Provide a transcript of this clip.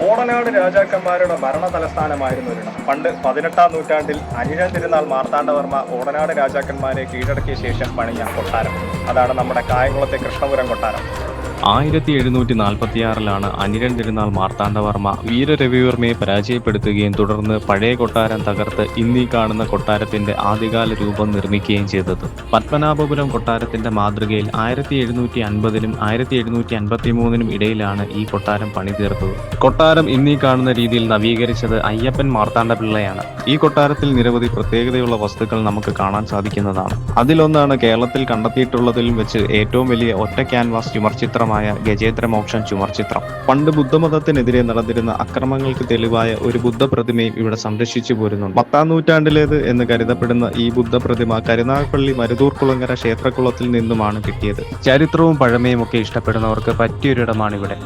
ഓടനാട് രാജാക്കന്മാരുടെ ഭരണ തലസ്ഥാനമായിരുന്നു ഒരിടം. പണ്ട് 18-ാം നൂറ്റാണ്ടിൽ അനിഴം തിരുനാൾ മാർത്താണ്ഡവർമ്മ ഓടനാട് രാജാക്കന്മാരെ കീഴടക്കിയ ശേഷം പണിഞ്ഞ കൊട്ടാരം. അതാണ് നമ്മുടെ കായംകുളത്തെ കൃഷ്ണപുരം കൊട്ടാരം. 1746 അനിഴം തിരുനാൾ മാർത്താണ്ഡവർമ്മ വീരരവിവർമ്മയെ പരാജയപ്പെടുത്തുകയും തുടർന്ന് പഴയ കൊട്ടാരം തകർത്ത് ഇന്നീ കാണുന്ന കൊട്ടാരത്തിന്റെ ആദ്യകാല രൂപം നിർമ്മിക്കുകയും ചെയ്തത്. പത്മനാഭപുരം കൊട്ടാരത്തിന്റെ മാതൃകയിൽ 1750-ലും 1753-നും ഇടയിലാണ് ഈ കൊട്ടാരം പണിതീർത്തത്. കൊട്ടാരം ഇന്നീ കാണുന്ന രീതിയിൽ നവീകരിച്ചത് അയ്യപ്പൻ മാർത്താണ്ഡപിള്ളയാണ്. ഈ കൊട്ടാരത്തിൽ നിരവധി പ്രത്യേകതയുള്ള വസ്തുക്കൾ നമുക്ക് കാണാൻ സാധിക്കുന്നതാണ്. അതിലൊന്നാണ് കേരളത്തിൽ കണ്ടെത്തിയിട്ടുള്ളതിലും വെച്ച് ഏറ്റവും വലിയ ഒറ്റ ക്യാൻവാസ് ചുമർചിത്രമായ ഗജേന്ദ്രമോക്ഷൻ ചുമർചിത്രം. പണ്ട് ബുദ്ധമതത്തിനെതിരെ നടന്നിരുന്ന അക്രമങ്ങൾക്ക് തെളിവായ ഒരു ബുദ്ധപ്രതിമയും ഇവിടെ സംരക്ഷിച്ചു പോരുന്നുണ്ട്. 10-ാം നൂറ്റാണ്ടിലേത് എന്ന് കരുതപ്പെടുന്ന ഈ ബുദ്ധപ്രതിമ കരുനാഗപ്പള്ളി മരുതൂർക്കുളങ്ങര ക്ഷേത്രക്കുളത്തിൽ നിന്നുമാണ് കിട്ടിയത്. ചരിത്രവും പഴമയും ഒക്കെ ഇഷ്ടപ്പെടുന്നവർക്ക് പറ്റിയൊരിടമാണിവിടെ.